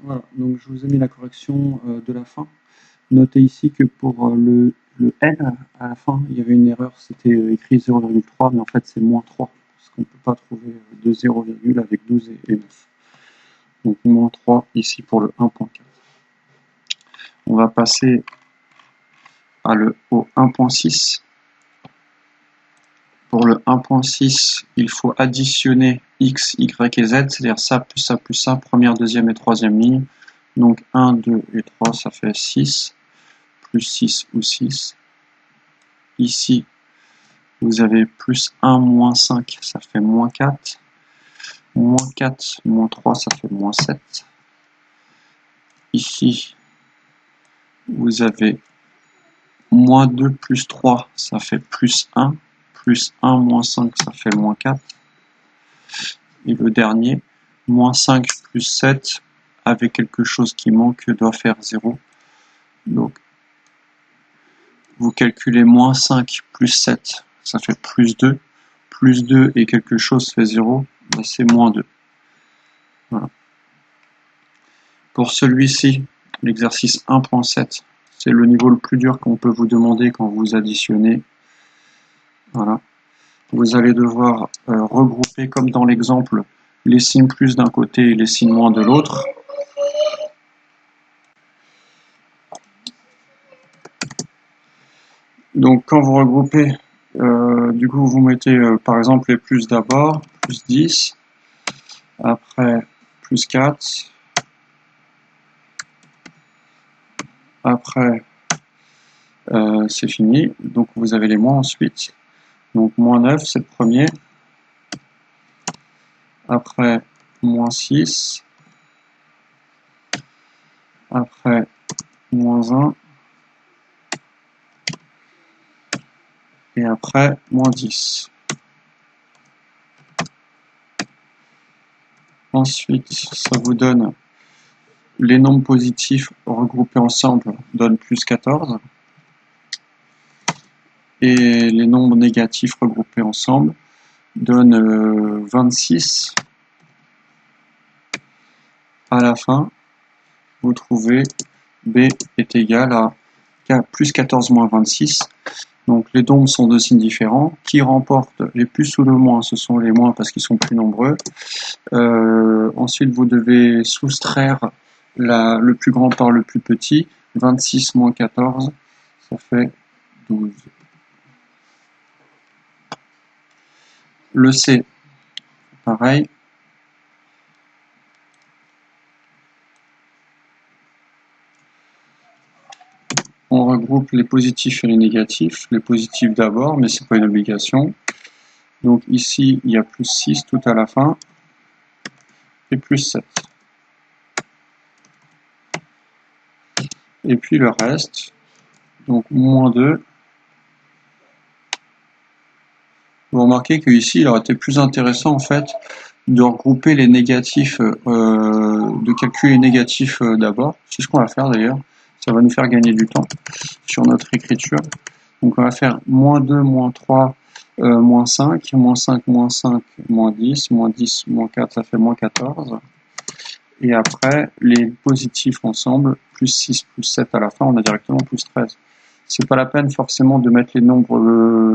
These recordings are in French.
Voilà, donc je vous ai mis la correction de la fin. Notez ici que pour le N à la fin, il y avait une erreur, c'était écrit 0,3, mais en fait c'est moins 3, parce qu'on ne peut pas trouver de 0, avec 12 et 9. Donc moins 3 ici pour le 1.4. On va passer au 1.6. Pour le 1.6, il faut additionner x, y et z, c'est-à-dire ça plus ça plus ça, première, deuxième et troisième ligne. Donc 1, 2 et 3, ça fait 6, plus 6 ou 6. Ici, vous avez plus 1, moins 5, ça fait moins 4. Moins 4, moins 3, ça fait moins 7. Ici, vous avez moins 2 plus 3, ça fait plus 1. Plus 1, moins 5, ça fait moins 4. Et le dernier, moins 5 plus 7, avec quelque chose qui manque, doit faire 0. Donc, vous calculez moins 5 plus 7, ça fait plus 2. Plus 2 et quelque chose fait 0, ben c'est moins 2. Voilà. Pour celui-ci, l'exercice 1.7, c'est le niveau le plus dur qu'on peut vous demander quand vous additionnez. Voilà. Vous allez devoir regrouper, comme dans l'exemple, les signes plus d'un côté et les signes moins de l'autre. Donc quand vous regroupez, du coup vous mettez par exemple les plus d'abord, plus 10, après plus 4, après c'est fini, donc vous avez les moins ensuite. Donc moins 9 c'est le premier, après moins 6, après moins 1, et après moins 10. Ensuite, ça vous donne les nombres positifs regroupés ensemble donnent plus 14. Et les nombres négatifs regroupés ensemble donnent 26. À la fin, vous trouvez B est égal à plus 14 moins 26. Donc les nombres sont de signes différents. Qui remporte les plus ou le moins? Ce sont les moins parce qu'ils sont plus nombreux. Ensuite, vous devez soustraire le plus grand par le plus petit. 26 moins 14, ça fait 12. Le C, pareil. On regroupe les positifs et les négatifs. Les positifs d'abord, mais c'est pas une obligation. Donc ici, il y a plus 6 tout à la fin. Et plus 7. Et puis le reste. Donc moins 2. Vous remarquez qu'ici, il aurait été plus intéressant en fait de regrouper les négatifs, de calculer les négatifs d'abord. C'est ce qu'on va faire d'ailleurs. Ça va nous faire gagner du temps sur notre écriture. Donc on va faire moins 2, moins 3, moins 5, moins 5, moins 5, moins 10, moins 10, moins 4, ça fait moins 14. Et après, les positifs ensemble, plus 6, plus 7 à la fin, on a directement plus 13. C'est pas la peine forcément de mettre les nombres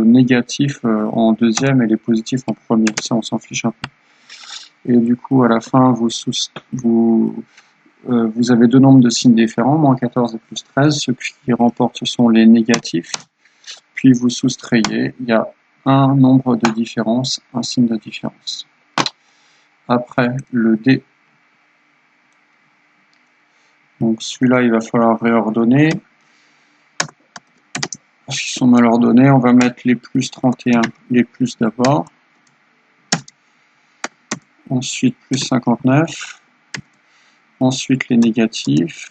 négatifs en deuxième et les positifs en premier. Ça, on s'en fiche un peu. Et du coup, à la fin, vous avez deux nombres de signes différents, moins 14 et plus 13. Ceux qui remportent, ce sont les négatifs. Puis vous soustrayez, il y a un nombre de différence, un signe de différence. Après, le D. Donc celui-là, il va falloir réordonner. Parce qu'ils sont mal ordonnés, on va mettre les plus 31, les plus d'abord. Ensuite, plus 59. Ensuite, les négatifs.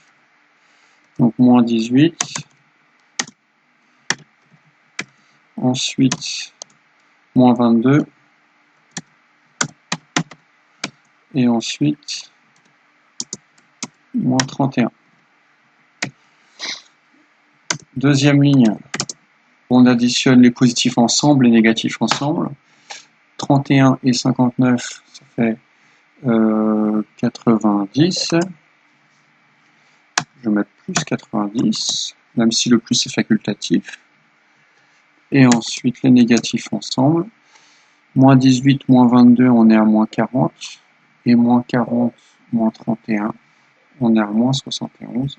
Donc, moins 18. Ensuite, moins 22. Et ensuite, moins 31. Deuxième ligne, on additionne les positifs ensemble, les négatifs ensemble. 31 et 59, ça fait 90. je vais mettre plus 90, même si le plus est facultatif. Et ensuite les négatifs ensemble. Moins 18, moins 22, on est à moins 40. Et moins 40, moins 31, on est à moins 71.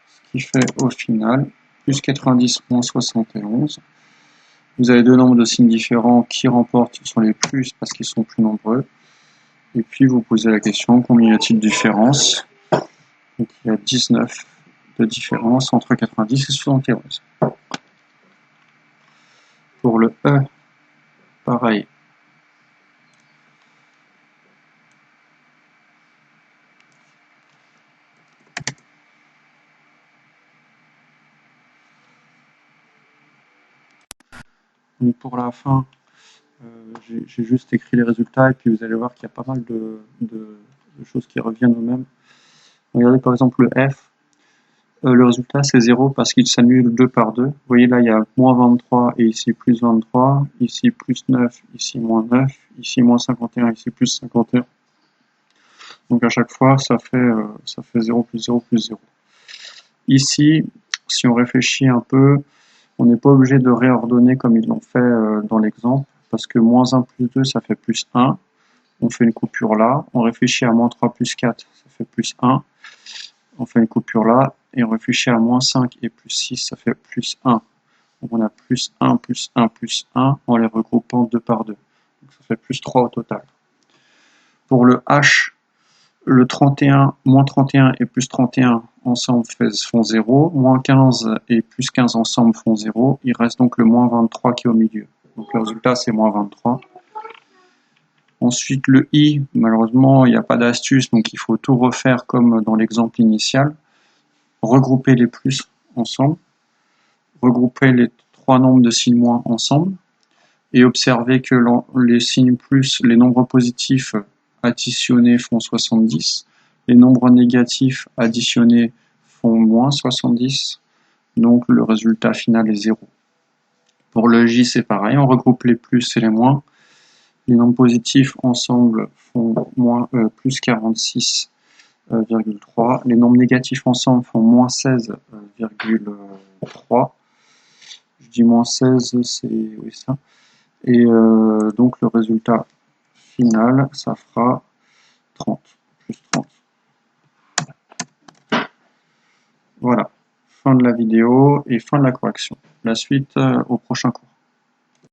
Ce qui fait au final plus 90, moins 71. Vous avez deux nombres de signes différents qui remportent sur les plus parce qu'ils sont plus nombreux. Et puis vous posez la question, combien y a-t-il de différence? Donc il y a 19 de différence entre 90 et 71. Pour le E, pareil. Donc pour la fin, j'ai juste écrit les résultats et puis vous allez voir qu'il y a pas mal de choses qui reviennent au même. Regardez par exemple le F. Le résultat c'est 0 parce qu'il s'annule 2 par 2. Vous voyez là il y a moins 23 et ici plus 23, ici plus 9, ici moins 9, ici moins 51, ici plus 51. Donc à chaque fois ça fait 0 plus 0 plus 0. Ici, si on réfléchit un peu, on n'est pas obligé de réordonner comme ils l'ont fait dans l'exemple, parce que moins 1 plus 2 ça fait plus 1. On fait une coupure là, on réfléchit à moins 3 plus 4, ça fait plus 1. On fait une coupure là, et on réfléchit à moins 5 et plus 6, ça fait plus 1. Donc on a plus 1, plus 1, plus 1 en les regroupant 2 par 2. Donc ça fait plus 3 au total. Pour le H, le 31, moins 31 et plus 31 ensemble font 0. Moins 15 et plus 15 ensemble font 0. Il reste donc le moins 23 qui est au milieu. Donc le résultat c'est moins 23. Ensuite le I, malheureusement il n'y a pas d'astuce, donc il faut tout refaire comme dans l'exemple initial. Regrouper les plus ensemble. Regrouper les trois nombres de signes moins ensemble. Et observer que les signes plus, les nombres positifs additionnés font 70. Les nombres négatifs additionnés font moins 70. Donc le résultat final est 0. Pour le J, c'est pareil, on regroupe les plus et les moins. Les nombres positifs ensemble font plus 46,3. Les nombres négatifs ensemble font moins 16,3. Je dis moins 16, c'est oui, ça. Et donc le résultat final, ça fera 30, plus 30. Voilà, fin de la vidéo et fin de la correction. La suite au prochain cours.